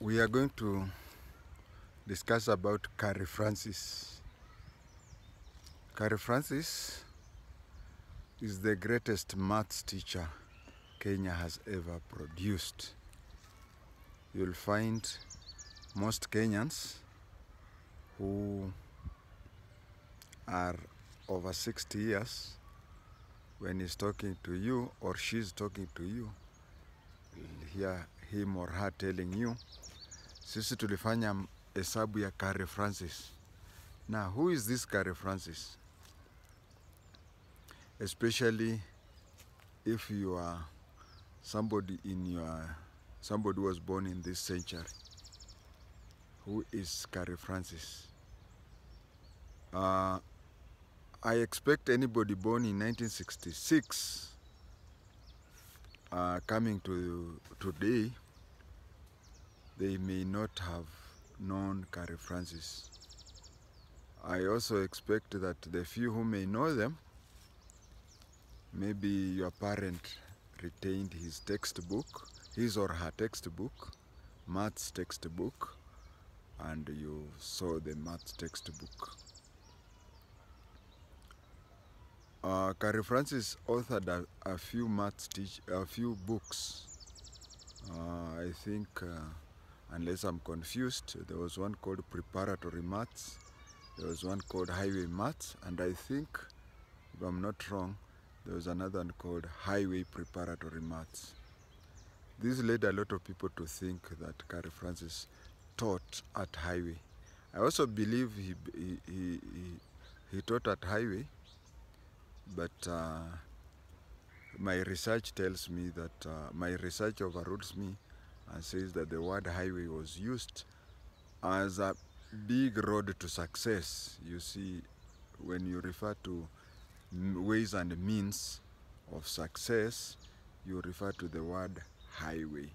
We are going to discuss about Carrey Francis. Carrey Francis is the greatest maths teacher Kenya has ever produced. You'll find most Kenyans who are over 60 years, when he's talking to you or she's talking to you, you'll hear him or her telling you, sisi tulifanya hesabu ya Carrey Francis. Now, who is this Carrey Francis? Especially if you are somebody who was born in this century. Who is Carrey Francis? I expect anybody born in 1966 coming to today, they may not have known Carrey Francis. I also expect that the few who may know them, maybe your parent retained his textbook, his or her textbook, maths textbook, and you saw the maths textbook. Carrey Francis authored a few books. I think, unless I'm confused, there was one called Preparatory Maths, there was one called Highway Maths, and I think, if I'm not wrong, there was another one called Highway Preparatory Maths. This led a lot of people to think that Carrey Francis taught at Highway. I also believe he taught at Highway, but my research tells me that, my research overrules me and says that the word highway was used as a big road to success. You see, when you refer to ways and means of success, you refer to the word highway.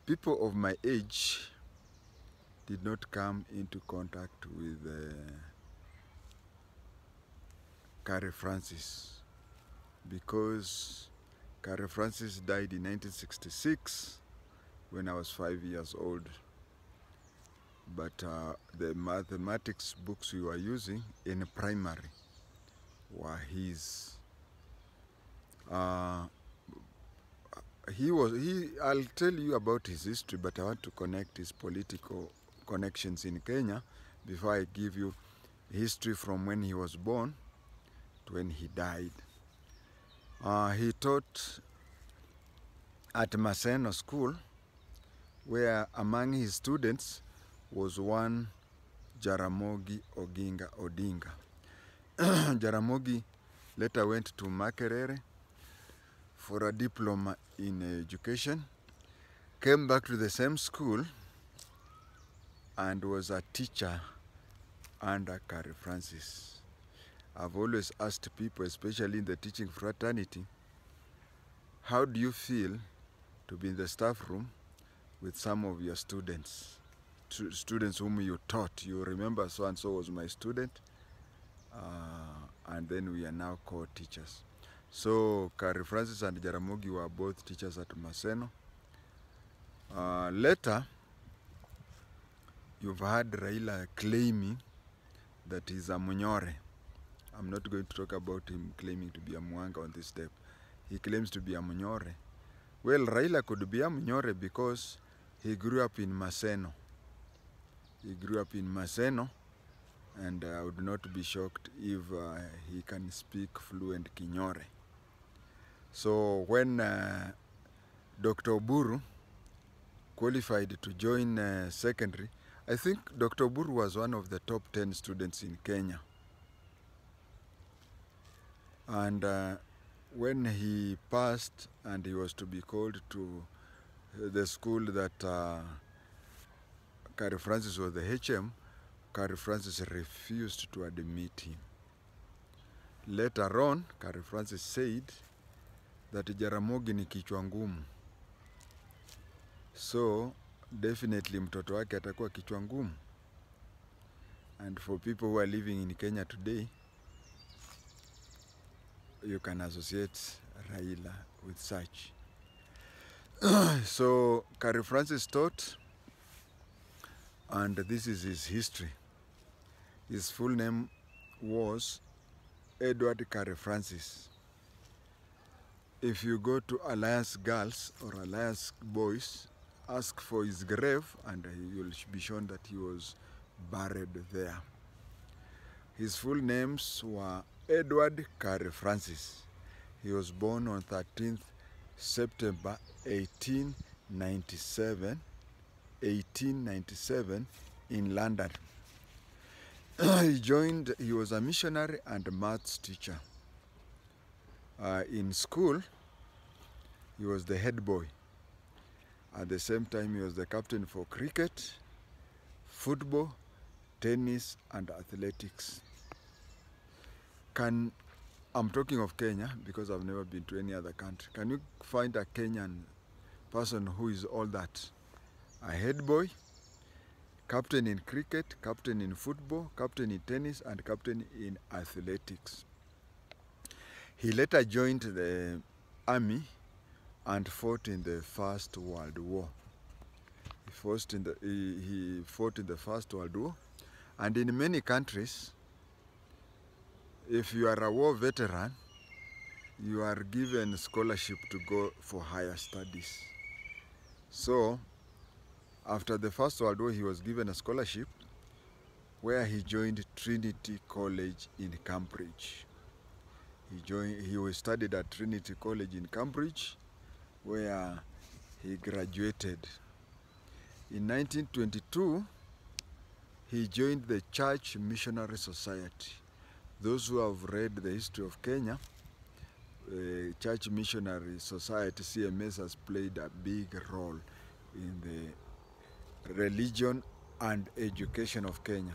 People of my age did not come into contact with Carrey Francis, because Carrey Francis died in 1966 when I was 5 years old. But the mathematics books we were using in primary were his. I'll tell you about his history, but I want to connect his political connections in Kenya before I give you history from when he was born to when he died. He taught at Maseno School, where among his students was one Jaramogi Oginga Odinga. Jaramogi later went to Makerere for a diploma in education, came back to the same school, and was a teacher under Carrey Francis. I've always asked people, especially in the teaching fraternity, how do you feel to be in the staff room with some of your students whom you taught? You remember so-and-so was my student, and then we are now co-teachers. So Carrey Francis and Jaramogi were both teachers at Maseno. Later, you've heard Raila claiming that he's a Munyore. I'm not going to talk about him claiming to be a Mwanga on this step. He claims to be a Munyore. Well, Raila could be a Munyore because he grew up in Maseno. He grew up in Maseno, and I would not be shocked if he can speak fluent Kinyore. So when Dr. Oburu qualified to join secondary, I think Dr. Oburu was one of the top 10 students in Kenya. And when he passed and he was to be called to the school that Carrey Francis was the HM, Carrey Francis refused to admit him. Later on, Carrey Francis said that Jaramogi ni kichwa ngumu. So, definitely mtoto wake atakuwa kichwa ngumu. And for people who are living in Kenya today, you can associate Raila with such. So Carrey Francis taught, and this is his history. His full name was Edward Carrey Francis. If you go to Alliance Girls or Alliance Boys, ask for his grave and you'll be shown that he was buried there. His full names were Edward Carrey Francis. He was born on 13th September 1897 in London. He was a missionary and maths teacher. In school, he was the head boy. At the same time, he was the captain for cricket, football, tennis, and athletics. I'm talking of Kenya because I've never been to any other country. Can you find a Kenyan person who is all that? A head boy, captain in cricket, captain in football, captain in tennis, and captain in athletics. He later joined the army and fought in the First World War. He fought in the First World War, and in many countries, if you are a war veteran, you are given scholarship to go for higher studies. So, after the First World War, he was given a scholarship where he joined Trinity College in Cambridge. He studied at Trinity College in Cambridge, where he graduated. In 1922, he joined the Church Missionary Society. Those who have read the history of Kenya, Church Missionary Society, CMS, has played a big role in the religion and education of Kenya.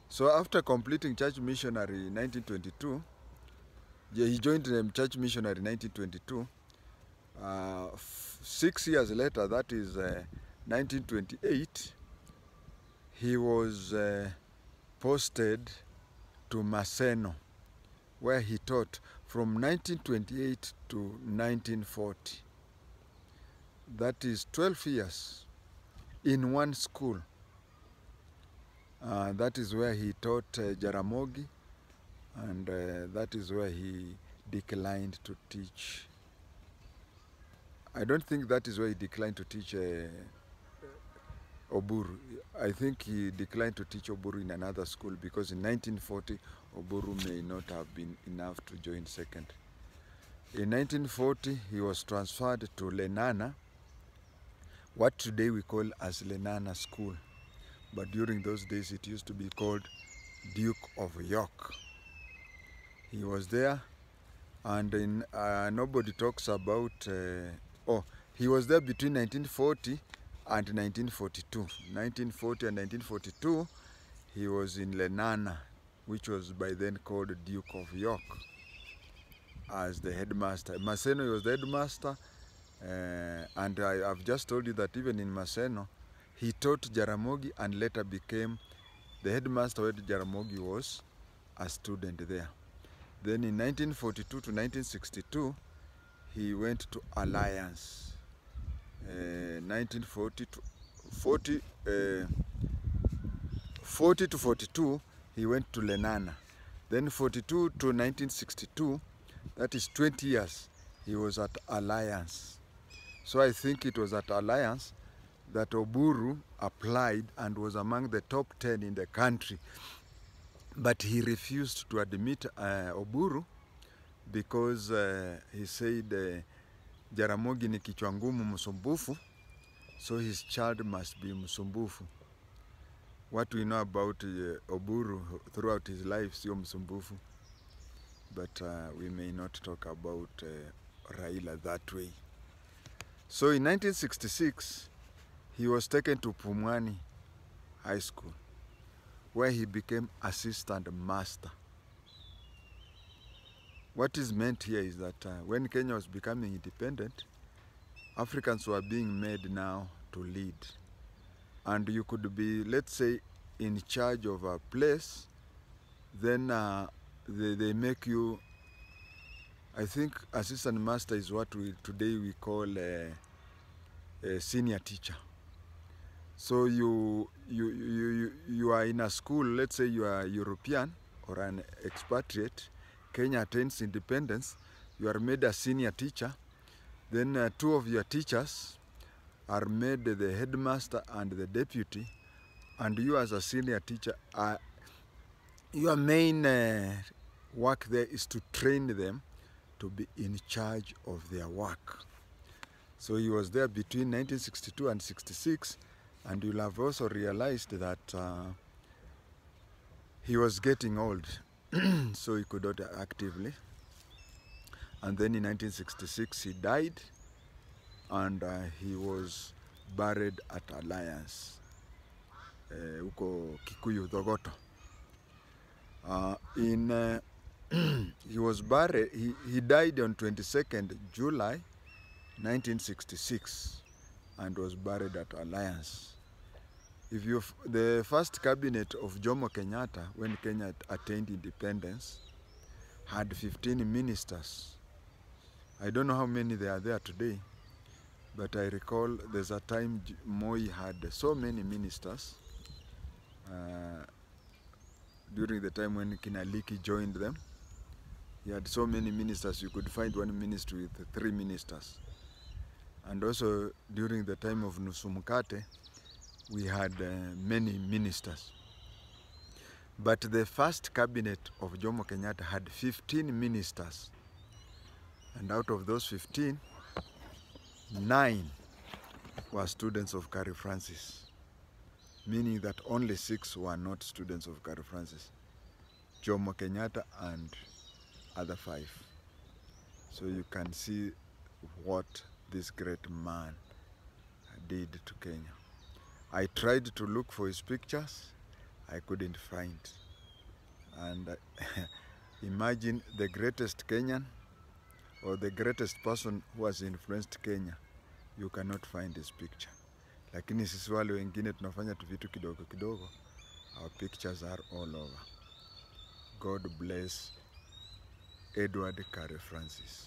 So after completing Church Missionary in 1922, he joined the Church Missionary in 1922. 6 years later, that is 1928, he was posted to Maseno, where he taught from 1928 to 1940. That is 12 years in one school. That is where he taught Jaramogi, and that is where he declined to teach. I don't think that is where he declined to teach Oburu. I think he declined to teach Oburu in another school because in 1940, Oburu may not have been enough to join second. In 1940, he was transferred to Lenana, what today we call as Lenana School. But during those days, it used to be called Duke of York. He was there, and nobody talks about... he was there between 1940 and 1942. 1940 and 1942, he was in Lenana, which was by then called Duke of York, as the headmaster. Maseno, he was the headmaster, and I've just told you that even in Maseno, he taught Jaramogi and later became the headmaster where Jaramogi was a student there. Then in 1942 to 1962, he went to Alliance. 1940 to 42, he went to Lenana. Then 42 to 1962, that is 20 years, he was at Alliance. So I think it was at Alliance that Oburu applied and was among the top 10 in the country. But he refused to admit Oburu because he said Jaramogi ni kichwa ngumu msumbufu, so his child must be msumbufu. What we know about Oburu throughout his life, sio msumbufu. But we may not talk about Raila that way. So in 1966, he was taken to Pumwani High School, where he became assistant master. What is meant here is that when Kenya was becoming independent, Africans were being made now to lead. And you could be, let's say, in charge of a place, then they make you I think assistant master is what today we call a senior teacher. So you are in a school, let's say you are European or an expatriate, Kenya attains independence, you are made a senior teacher, then two of your teachers are made the headmaster and the deputy, and you as a senior teacher, your main work there is to train them to be in charge of their work. So he was there between 1962 and 66, and you'll have also realized that he was getting old, so he could not actively. And then in 1966 he died, and he was buried at Alliance, huko Kikuyu, Thogoto. He was buried. He died on 22nd July 1966 and was buried at Alliance. The first cabinet of Jomo Kenyatta, when Kenya attained independence, had 15 ministers. I don't know how many there are there today, but I recall there's a time Moi had so many ministers during the time when Kinaliki joined them. He had so many ministers, you could find one ministry with 3 ministers. And also during the time of Nusumukate, we had many ministers. But the first cabinet of Jomo Kenyatta had 15 ministers. And out of those 15, 9 were students of Carrey Francis, meaning that only 6 were not students of Carrey Francis, Jomo Kenyatta and other 5. So you can see what this great man did to Kenya. I tried to look for his pictures, I couldn't find. And imagine the greatest Kenyan or the greatest person who has influenced Kenya, you cannot find his picture. Lakini sisi wale wengine tunafanya tu vitu kidogo kidogo, our pictures are all over. God bless Edward Carey Francis.